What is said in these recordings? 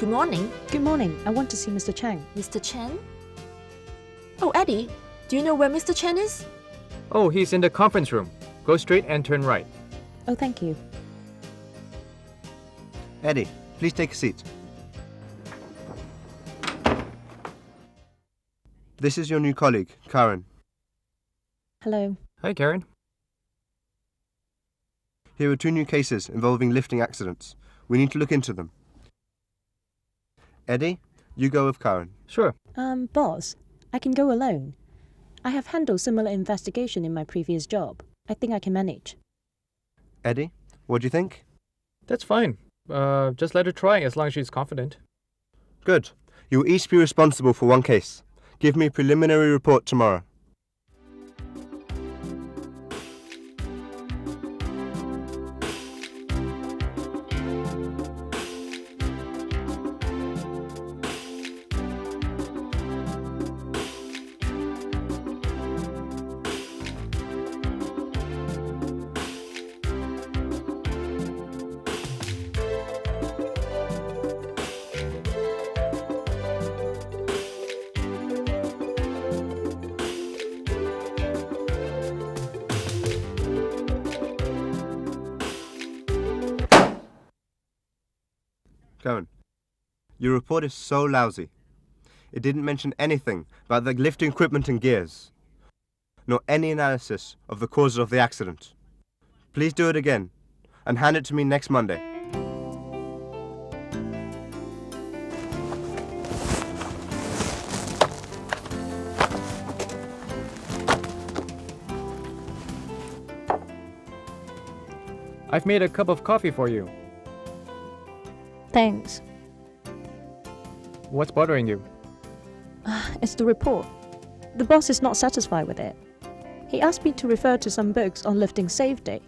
Good morning. Good morning. I want to see Mr. Chang. Mr. Chen? Oh, Eddie, do you know where Mr. Chen is? Oh, he's in the conference room. Go straight and turn right. Oh, thank you. Eddie, please take a seat. This is your new colleague, Karen. Hello. Hi, Karen. Here are 2 new cases involving lifting accidents. We need to look into them. Eddie, you go with Karen. Sure. Boss, I can go alone. I have handled similar investigation in my previous job. I think I can manage. Eddie, what do you think? That's fine. Just let her try as long as she's confident. Good. You will each be responsible for 1 case. Give me a preliminary report tomorrow. Karen, your report is so lousy. It didn't mention anything about the lifting equipment and gears, nor any analysis of the causes of the accident. Please do it again and hand it to me next Monday. I've made a cup of coffee for you. Thanks. What's bothering you? It's the report. The boss is not satisfied with it. He asked me to refer to some books on lifting safety.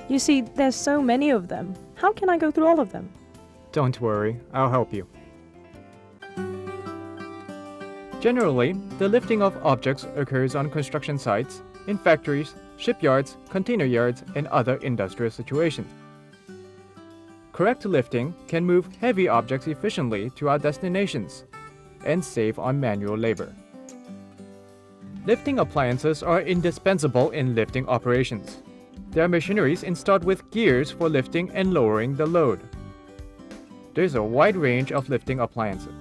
You see, there's so many of them. How can I go through all of them? Don't worry, I'll help you. Generally, the lifting of objects occurs on construction sites, in factories, shipyards, container yards, and other industrial situations. Correct lifting can move heavy objects efficiently to our destinations and save on manual labor. Lifting appliances are indispensable in lifting operations. There are machineries installed with gears for lifting and lowering the load. There's a wide range of lifting appliances.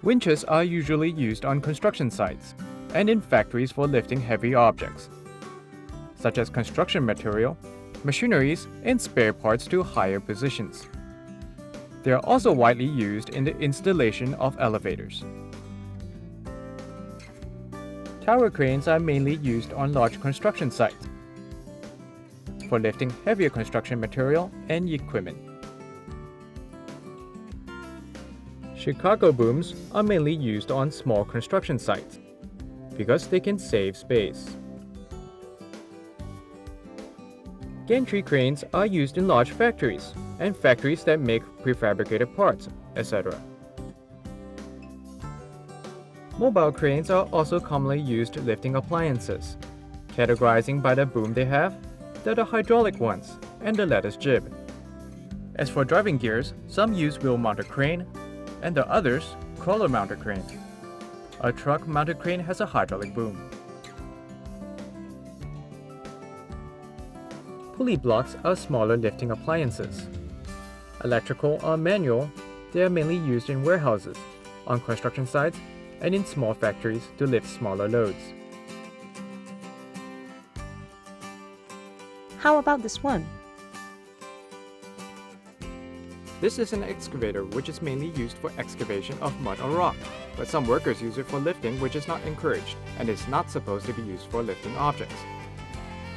Winches are usually used on construction sites and in factories for lifting heavy objects, such as construction material, machineries, and spare parts to higher positions. They are also widely used in the installation of elevators. Tower cranes are mainly used on large construction sites for lifting heavier construction material and equipment. Chicago booms are mainly used on small construction sites because they can save space. Gantry cranes are used in large factories and factories that make prefabricated parts, etc. Mobile cranes are also commonly used lifting appliances, categorizing by the boom they have, they're the hydraulic ones, and the lattice jib. As for driving gears, some use wheel-mounted crane, and the others, crawler-mounted crane. A truck-mounted crane has a hydraulic boom. Pulley blocks are smaller lifting appliances. Electrical or manual, they are mainly used in warehouses, on construction sites, and in small factories to lift smaller loads. How about this one? This is an excavator which is mainly used for excavation of mud or rock, but some workers use it for lifting, which is not encouraged and is not supposed to be used for lifting objects.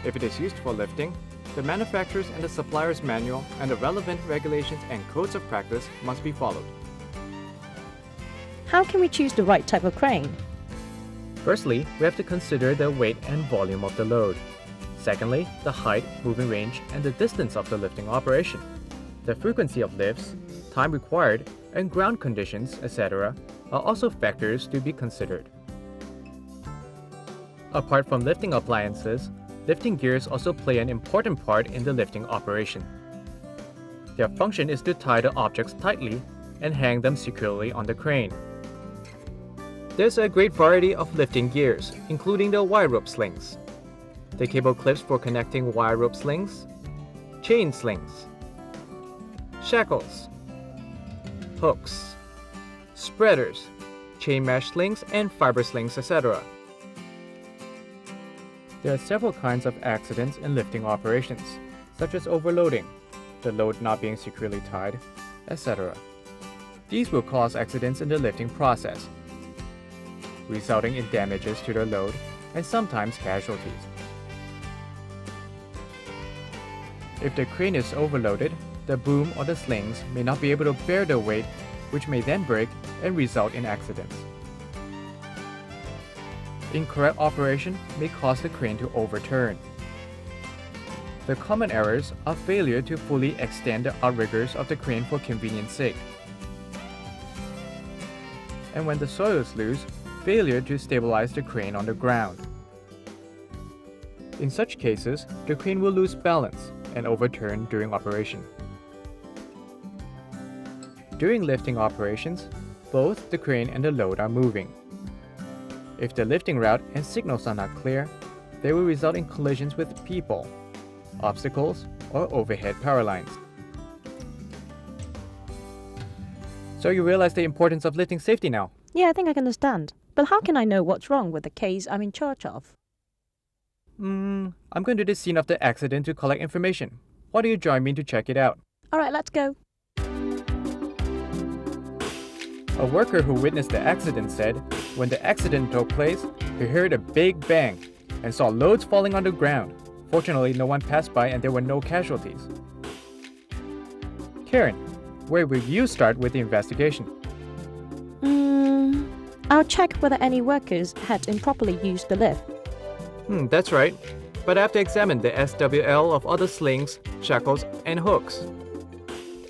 If it is used for lifting, the manufacturer's and the supplier's manual and the relevant regulations and codes of practice must be followed. How can we choose the right type of crane? Firstly, we have to consider the weight and volume of the load. Secondly, the height, moving range, and the distance of the lifting operation. The frequency of lifts, time required, and ground conditions, etc. are also factors to be considered. Apart from lifting appliances, lifting gears also play an important part in the lifting operation. Their function is to tie the objects tightly and hang them securely on the crane. There's a great variety of lifting gears, including the wire rope slings, the cable clips for connecting wire rope slings, chain slings, shackles, hooks, spreaders, chain mesh slings, and fiber slings, etc. There are several kinds of accidents in lifting operations, such as overloading, the load not being securely tied, etc. These will cause accidents in the lifting process, resulting in damages to the load and sometimes casualties. If the crane is overloaded, the boom or the slings may not be able to bear the weight, which may then break and result in accidents. Incorrect operation may cause the crane to overturn. The common errors are failure to fully extend the outriggers of the crane for convenience sake, and when the soil is loose, failure to stabilize the crane on the ground. In such cases, the crane will lose balance and overturn during operation. During lifting operations, both the crane and the load are moving. If the lifting route and signals are not clear, they will result in collisions with people, obstacles, or overhead power lines. So you realize the importance of lifting safety now? Yeah, I think I can understand. But how can I know what's wrong with the case I'm in charge of? I'm going to the scene of the accident to collect information. Why don't you join me to check it out? Alright, let's go. A worker who witnessed the accident said, when the accident took place, he heard a big bang and saw loads falling on the ground. Fortunately, no one passed by and there were no casualties. Karen, where will you start with the investigation? I'll check whether any workers had improperly used the lift. That's right. But I have to examine the SWL of all the slings, shackles, and hooks.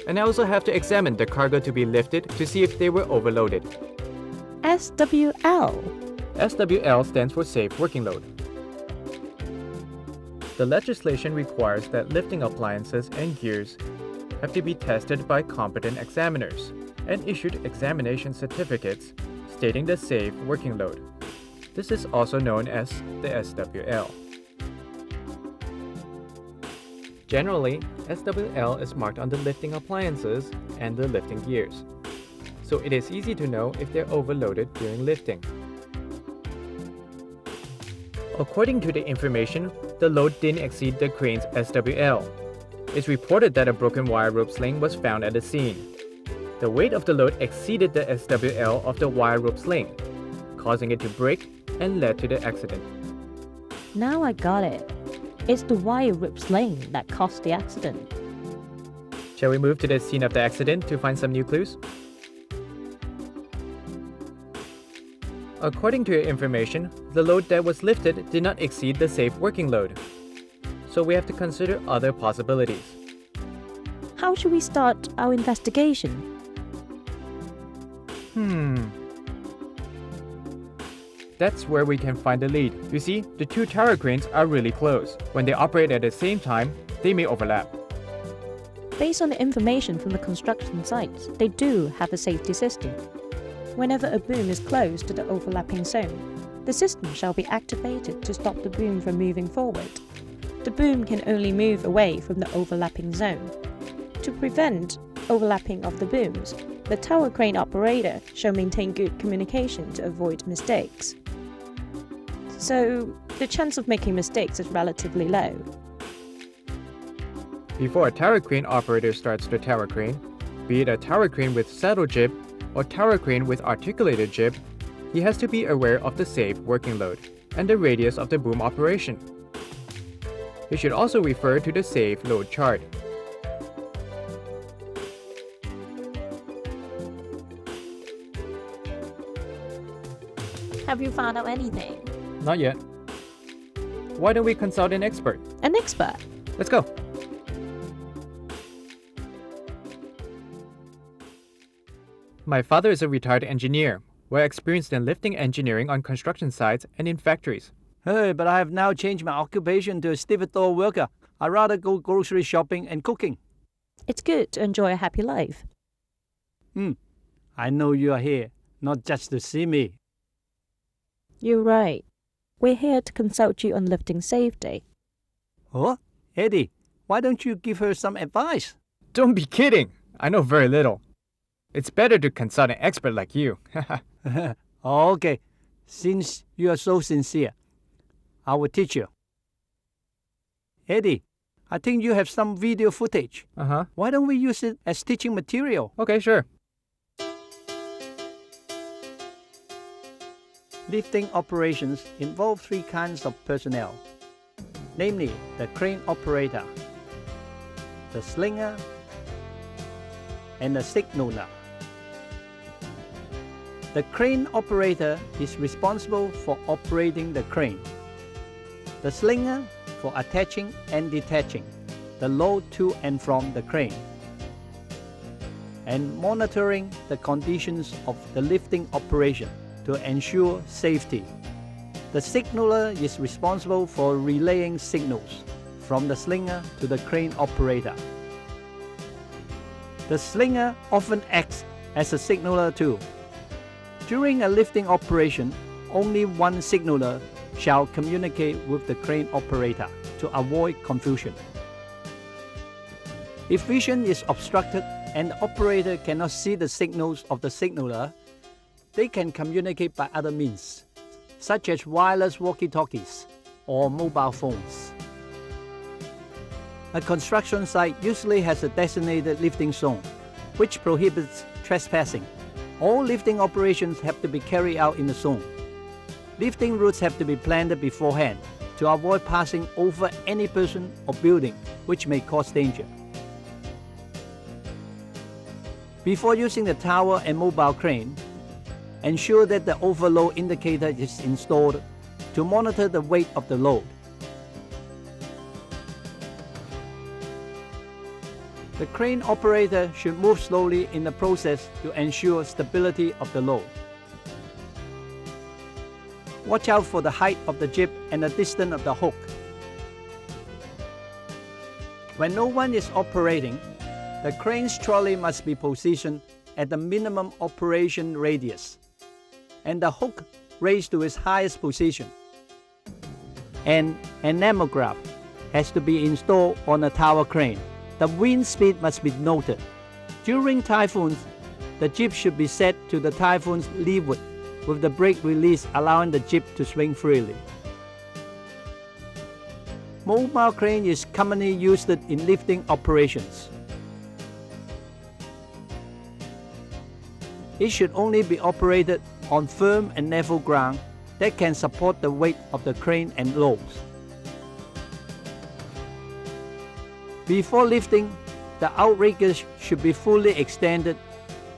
And I also have to examine the cargo to be lifted to see if they were overloaded. SWL? SWL stands for Safe Working Load. The legislation requires that lifting appliances and gears have to be tested by competent examiners and issued examination certificates stating the safe working load. This is also known as the SWL. Generally, SWL is marked on the lifting appliances and the lifting gears, so it is easy to know if they're overloaded during lifting. According to the information, the load didn't exceed the crane's SWL. It's reported that a broken wire rope sling was found at the scene. The weight of the load exceeded the SWL of the wire rope sling, causing it to break and led to the accident. Now I got it. It's the wire rope sling that caused the accident. Shall we move to the scene of the accident to find some new clues? According to your information, the load that was lifted did not exceed the safe working load. So we have to consider other possibilities. How should we start our investigation? That's where we can find the lead. You see, the two tower cranes are really close. When they operate at the same time, they may overlap. Based on the information from the construction sites, they do have a safety system. Whenever a boom is close to the overlapping zone, the system shall be activated to stop the boom from moving forward. The boom can only move away from the overlapping zone. To prevent overlapping of the booms, the tower crane operator shall maintain good communication to avoid mistakes. So, the chance of making mistakes is relatively low. Before a tower crane operator starts the tower crane, be it a tower crane with saddle jib or tower crane with articulated jib, he has to be aware of the safe working load and the radius of the boom operation. He should also refer to the safe load chart. Have you found out anything? Not yet. Why don't we consult an expert? An expert? Let's go. My father is a retired engineer, well experienced in lifting engineering on construction sites and in factories. Hey, but I have now changed my occupation to a stevedore worker. I'd rather go grocery shopping and cooking. It's good to enjoy a happy life. I know you are here, not just to see me. You're right. We're here to consult you on lifting safety. Oh, Eddie, why don't you give her some advice? Don't be kidding! I know very little. It's better to consult an expert like you. Okay, since you are so sincere, I will teach you. Eddie, I think you have some video footage. Uh-huh. Why don't we use it as teaching material? Okay, sure. Lifting operations involve three kinds of personnel, namely the crane operator, the slinger, and the signaler. The crane operator is responsible for operating the crane, the slinger for attaching and detaching the load to and from the crane, and monitoring the conditions of the lifting operation to ensure safety. The signaler is responsible for relaying signals from the slinger to the crane operator. The slinger often acts as a signaler too. During a lifting operation, only one signaler shall communicate with the crane operator to avoid confusion. If vision is obstructed and the operator cannot see the signals of the signaler, they can communicate by other means, such as wireless walkie-talkies or mobile phones. A construction site usually has a designated lifting zone, which prohibits trespassing. All lifting operations have to be carried out in the zone. Lifting routes have to be planned beforehand to avoid passing over any person or building which may cause danger. Before using the tower and mobile crane, ensure that the overload indicator is installed to monitor the weight of the load. The crane operator should move slowly in the process to ensure stability of the load. Watch out for the height of the jib and the distance of the hook. When no one is operating, the crane's trolley must be positioned at the minimum operation radius, and the hook raised to its highest position. An anemograph has to be installed on a tower crane. The wind speed must be noted. During typhoons, the jib should be set to the typhoon's leeward with the brake release allowing the jib to swing freely. Mobile crane is commonly used in lifting operations. It should only be operated on firm and level ground that can support the weight of the crane and loads. Before lifting, the outriggers should be fully extended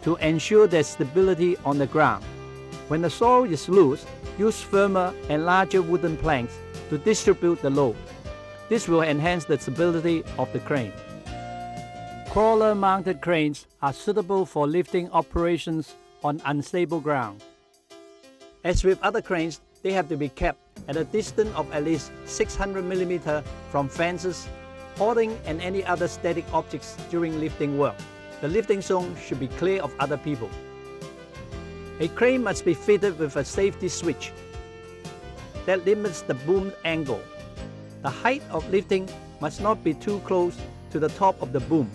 to ensure their stability on the ground. When the soil is loose, use firmer and larger wooden planks to distribute the load. This will enhance the stability of the crane. Crawler-mounted cranes are suitable for lifting operations on unstable ground. As with other cranes, they have to be kept at a distance of at least 600 mm from fences, hoarding, and any other static objects during lifting work. The lifting zone should be clear of other people. A crane must be fitted with a safety switch that limits the boom angle. The height of lifting must not be too close to the top of the boom.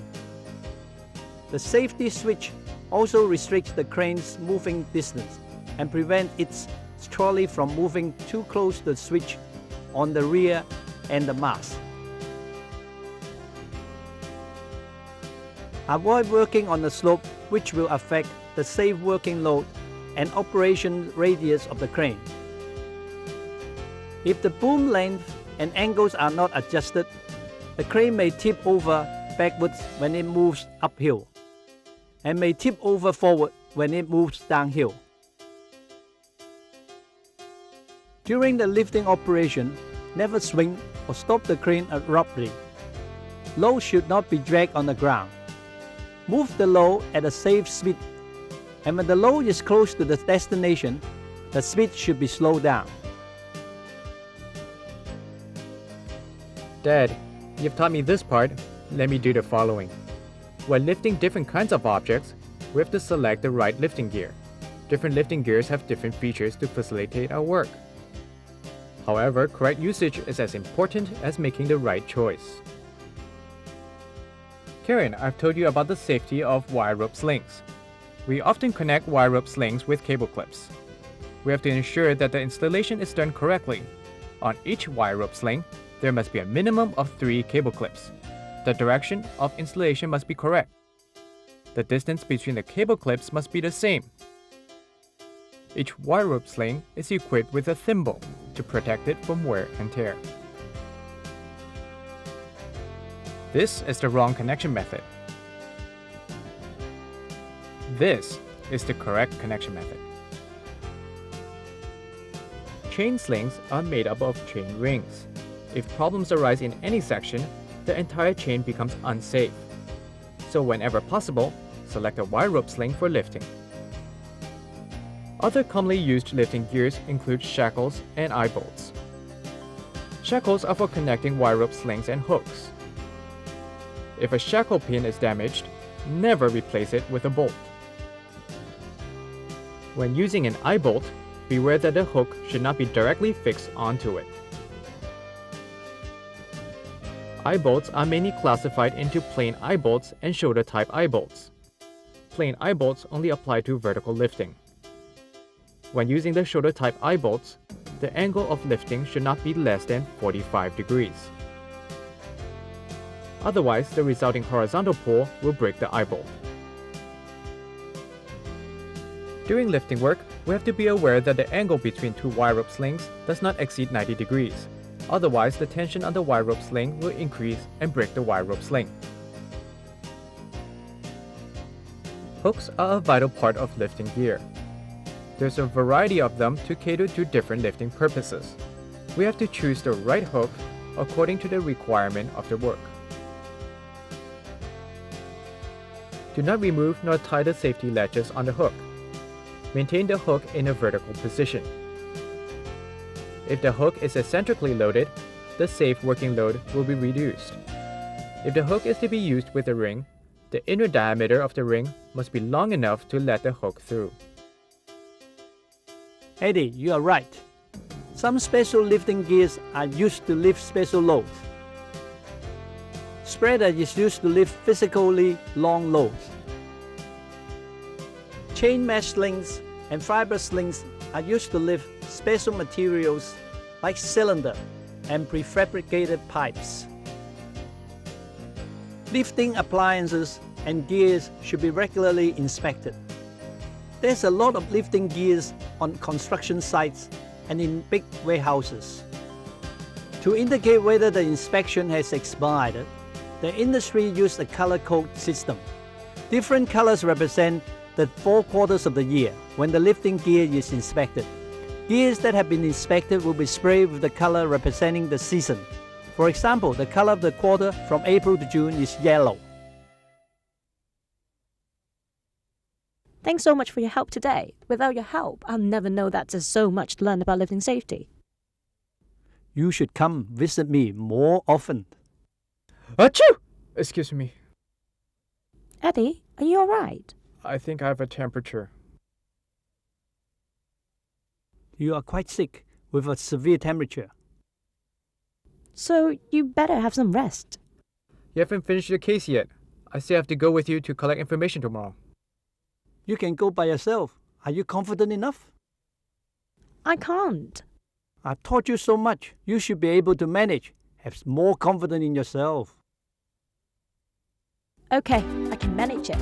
The safety switch also restricts the crane's moving distance and prevents its trolley from moving too close to the switch on the rear and the mast. Avoid working on the slope, which will affect the safe working load and operation radius of the crane. If the boom length and angles are not adjusted, the crane may tip over backwards when it moves uphill, and may tip over forward when it moves downhill. During the lifting operation, never swing or stop the crane abruptly. Load should not be dragged on the ground. Move the load at a safe speed, and when the load is close to the destination, the speed should be slowed down. Dad, you've taught me this part. Let me do the following. When lifting different kinds of objects, we have to select the right lifting gear. Different lifting gears have different features to facilitate our work. However, correct usage is as important as making the right choice. Karen, I've told you about the safety of wire rope slings. We often connect wire rope slings with cable clips. We have to ensure that the installation is done correctly. On each wire rope sling, there must be a minimum of 3 cable clips. The direction of installation must be correct. The distance between the cable clips must be the same. Each wire rope sling is equipped with a thimble to protect it from wear and tear. This is the wrong connection method. This is the correct connection method. Chain slings are made up of chain rings. If problems arise in any section, the entire chain becomes unsafe. So whenever possible, select a wire rope sling for lifting. Other commonly used lifting gears include shackles and eye bolts. Shackles are for connecting wire rope slings and hooks. If a shackle pin is damaged, never replace it with a bolt. When using an eye bolt, beware that the hook should not be directly fixed onto it. Eye bolts are mainly classified into plain eye bolts and shoulder type eye bolts. Plain eye bolts only apply to vertical lifting. When using the shoulder type eye bolts, the angle of lifting should not be less than 45 degrees. Otherwise, the resulting horizontal pull will break the eye bolt. During lifting work, we have to be aware that the angle between 2 wire rope slings does not exceed 90 degrees. Otherwise, the tension on the wire rope sling will increase and break the wire rope sling. Hooks are a vital part of lifting gear. There's a variety of them to cater to different lifting purposes. We have to choose the right hook according to the requirement of the work. Do not remove nor tie the safety latches on the hook. Maintain the hook in a vertical position. If the hook is eccentrically loaded, the safe working load will be reduced. If the hook is to be used with a ring, the inner diameter of the ring must be long enough to let the hook through. Eddie, you are right. Some special lifting gears are used to lift special loads. Spreader is used to lift physically long loads. Chain mesh slings and fiber slings are used to lift special materials like cylinder and prefabricated pipes. Lifting appliances and gears should be regularly inspected. There's a lot of lifting gears on construction sites and in big warehouses. To indicate whether the inspection has expired, the industry used a color code system. Different colors represent the 4 quarters of the year when the lifting gear is inspected. Gears that have been inspected will be sprayed with the color representing the season. For example, the color of the quarter from April to June is yellow. Thanks so much for your help today. Without your help, I'll never know that there's so much to learn about lifting safety. You should come visit me more often. Achoo! Excuse me. Eddie, are you alright? I think I have a temperature. You are quite sick with a severe temperature. So you better have some rest. You haven't finished your case yet. I still have to go with you to collect information tomorrow. You can go by yourself. Are you confident enough? I can't. I've taught you so much. You should be able to manage. Have more confidence in yourself. Okay, I can manage it.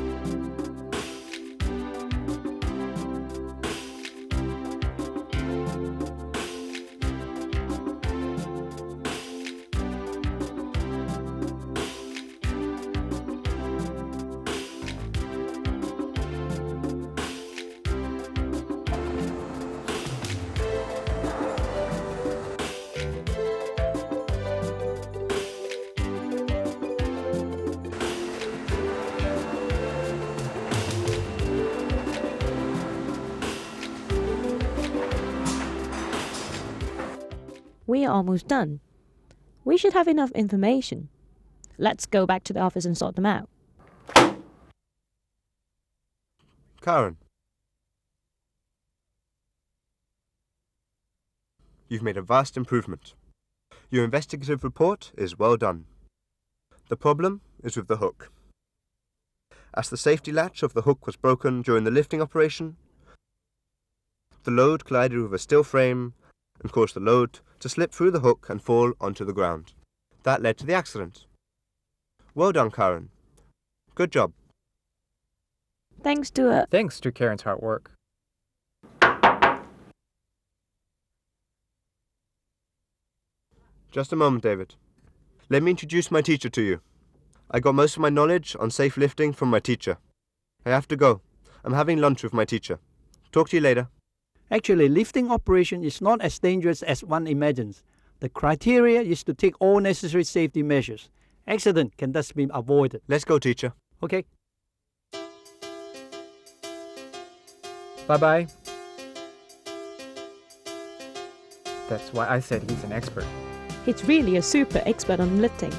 We are almost done. We should have enough information. Let's go back to the office and sort them out. Karen. You've made a vast improvement. Your investigative report is well done. The problem is with the hook. As the safety latch of the hook was broken during the lifting operation, the load collided with a steel frame and caused the load to slip through the hook and fall onto the ground. That led to the accident. Well done, Karen. Good job. Thanks to Thanks to Karen's hard work. Just a moment, David. Let me introduce my teacher to you. I got most of my knowledge on safe lifting from my teacher. I have to go. I'm having lunch with my teacher. Talk to you later. Actually, lifting operation is not as dangerous as one imagines. The criteria is to take all necessary safety measures. Accident can thus be avoided. Let's go, teacher. Okay? Bye-bye. That's why I said he's an expert. He's really a super expert on lifting.